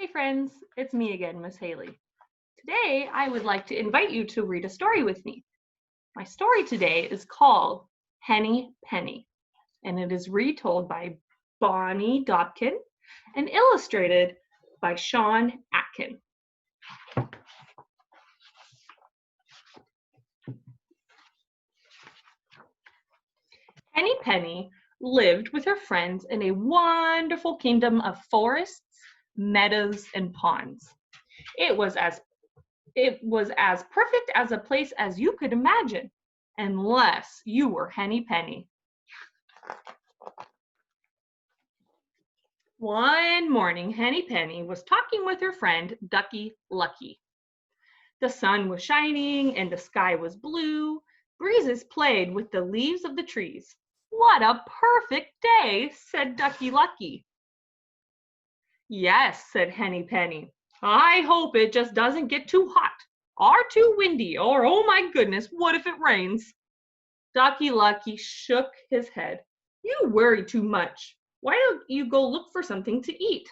Hey friends, it's me again, Miss Haley. Today I would like to invite you to read a story with me. My story today is called Henny Penny, and it is retold by Bonnie Dobkin and illustrated by Sean Atkin. Henny Penny lived with her friends in a wonderful kingdom of forests, meadows, and ponds. It was as perfect as a place as you could imagine, unless you were Henny Penny. One morning, Henny Penny was talking with her friend, Ducky Lucky. The sun was shining and the sky was blue. Breezes played with the leaves of the trees. What a perfect day, said Ducky Lucky. Yes, said Henny Penny. I hope it just doesn't get too hot or too windy, or oh my goodness, what if it rains? Ducky Lucky shook his head. You worry too much. Why don't you go look for something to eat?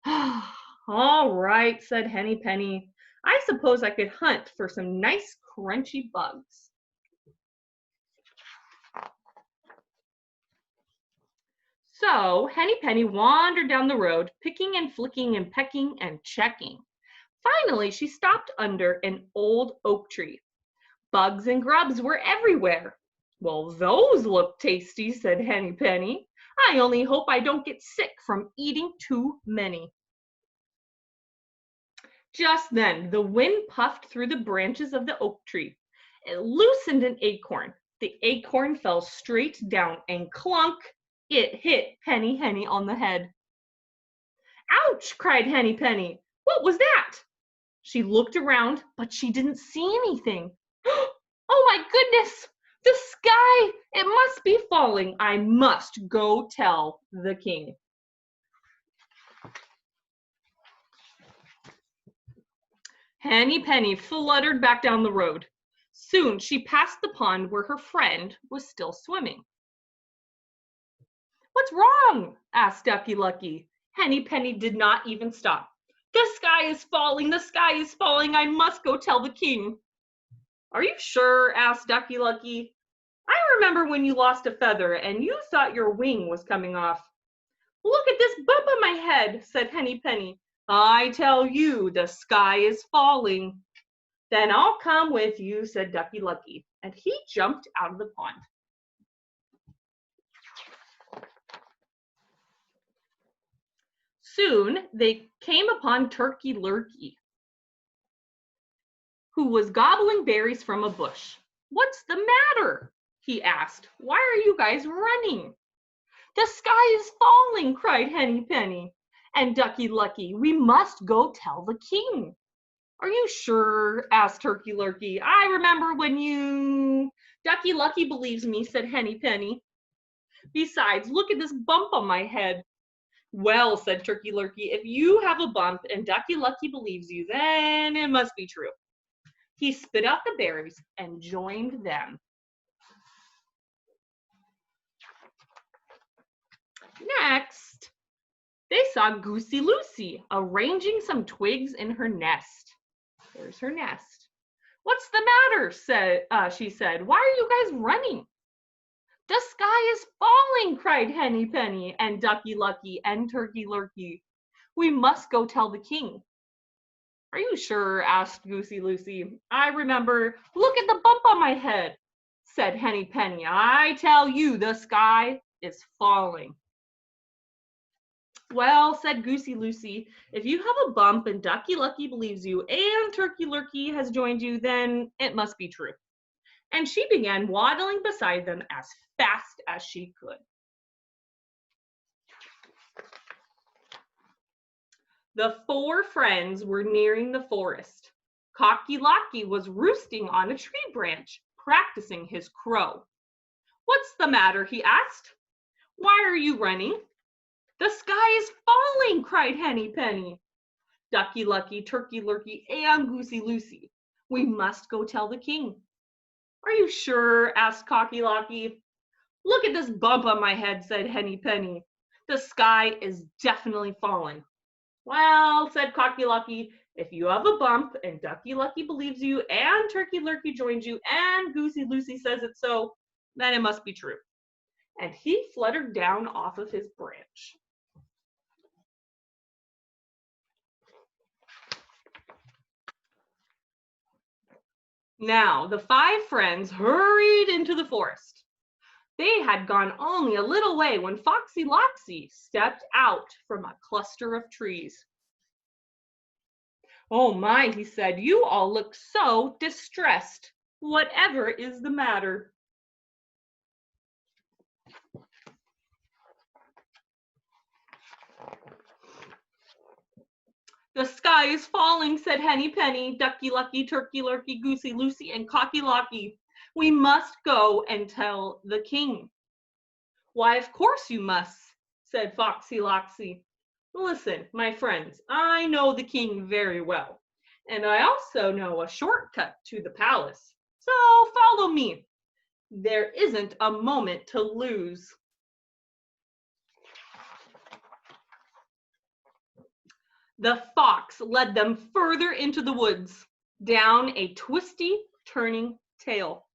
All right, said Henny Penny. I suppose I could hunt for some nice crunchy bugs. So Henny Penny wandered down the road, picking and flicking and pecking and checking. Finally, she stopped under an old oak tree. Bugs and grubs were everywhere. Well, those look tasty, said Henny Penny. I only hope I don't get sick from eating too many. Just then, the wind puffed through the branches of the oak tree. It loosened an acorn. The acorn fell straight down and clunk, it hit Henny on the head. Ouch, cried Henny Penny. What was that? She looked around, but she didn't see anything. Oh my goodness! The sky! It must be falling. I must go tell the king. Henny Penny fluttered back down the road. Soon she passed the pond where her friend was still swimming. What's wrong? Asked Ducky Lucky. Henny Penny did not even stop. The sky is falling, the sky is falling. I must go tell the king. Are you sure? Asked Ducky Lucky. I remember when you lost a feather and you thought your wing was coming off. Look at this bump on my head, said Henny Penny. I tell you, the sky is falling. Then I'll come with you, said Ducky Lucky, and he jumped out of the pond. Soon they came upon Turkey Lurkey, who was gobbling berries from a bush. What's the matter? He asked. Why are you guys running? The sky is falling, cried Henny Penny. And Ducky Lucky, we must go tell the king. Are you sure? Asked Turkey Lurkey. I remember when you... Ducky Lucky believes me, said Henny Penny. Besides, look at this bump on my head. Well, said Turkey Lurkey, if you have a bump and Ducky Lucky believes you, then it must be true. He spit out the berries and joined them. Next, they saw Goosey Lucy arranging some twigs in her nest. There's her nest. What's the matter? She said. Why are you guys running? The sky is falling, cried Henny Penny and Ducky Lucky and Turkey Lurkey. We must go tell the king. Are you sure? Asked Goosey Lucy. I remember. Look at the bump on my head, said Henny Penny. I tell you, the sky is falling. Well, said Goosey Lucy, if you have a bump and Ducky Lucky believes you and Turkey Lurkey has joined you, then it must be true. And she began waddling beside them as fast as she could. The four friends were nearing the forest. Cocky Locky was roosting on a tree branch, practicing his crow. What's the matter? He asked. Why are you running? The sky is falling, cried Henny Penny. Ducky Lucky, Turkey Lurkey, and Goosey Lucy. We must go tell the king. Are you sure? Asked Cocky Locky. Look at this bump on my head, said Henny Penny. The sky is definitely falling. Well, said Cocky Locky, if you have a bump and Ducky Lucky believes you and Turkey Lurkey joins you and Goosey Lucy says it so, then it must be true. And he fluttered down off of his branch. Now, the 5 friends hurried into the forest. They had gone only a little way when Foxy Loxy stepped out from a cluster of trees. Oh my, he said, you all look so distressed. Whatever is the matter? The sky is falling, said Henny Penny, Ducky Lucky, Turkey Lurkey, Goosey Lucy, and Cocky Locky. We must go and tell the king. Why, of course you must, said Foxy Loxy. Listen, my friends, I know the king very well, and I also know a shortcut to the palace. So follow me. There isn't a moment to lose. The fox led them further into the woods, down a twisty, turning trail.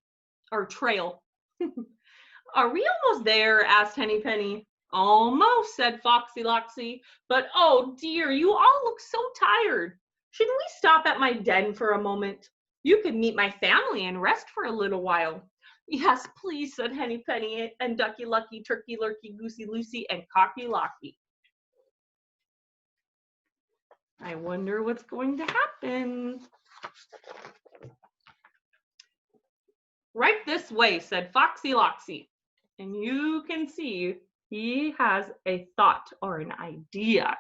Are we almost there? Asked Henny Penny. Almost, said Foxy Loxy. But oh dear, you all look so tired. Shouldn't we stop at my den for a moment? You could meet my family and rest for a little while. Yes, please, said Henny Penny and Ducky Lucky, Turkey Lurkey, Goosey Lucy, and Cocky Locky. I wonder what's going to happen. Right this way, said Foxy Loxy. And you can see he has a thought or an idea.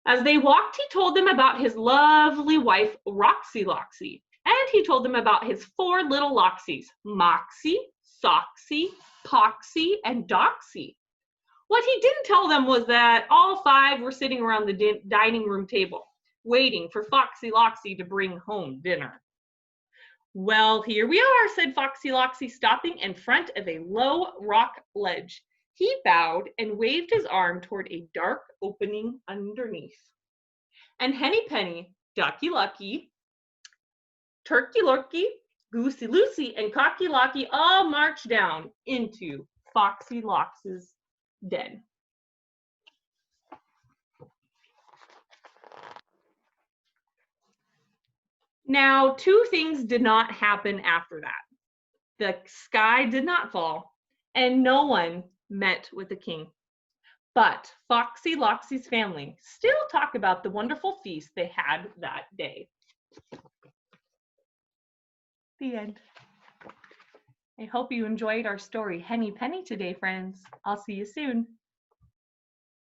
As they walked, he told them about his lovely wife, Roxy Loxy. And he told them about his 4 little Loxies, Moxie, Soxy, Poxy, and Doxy. What he didn't tell them was that all 5 were sitting around the dining room table, waiting for Foxy Loxy to bring home dinner. Well, here we are, said Foxy Loxy, stopping in front of a low rock ledge. He bowed and waved his arm toward a dark opening underneath. And Henny Penny, Ducky Lucky, Turkey Lurkey, Goosey Lucy, and Cocky Locky all marched down into Foxy Lox's den. Now, 2 things did not happen after that. The sky did not fall, and no one met with the king. But Foxy Loxy's family still talk about the wonderful feast they had that day. The end. I hope you enjoyed our story, Henny Penny, today, friends. I'll see you soon.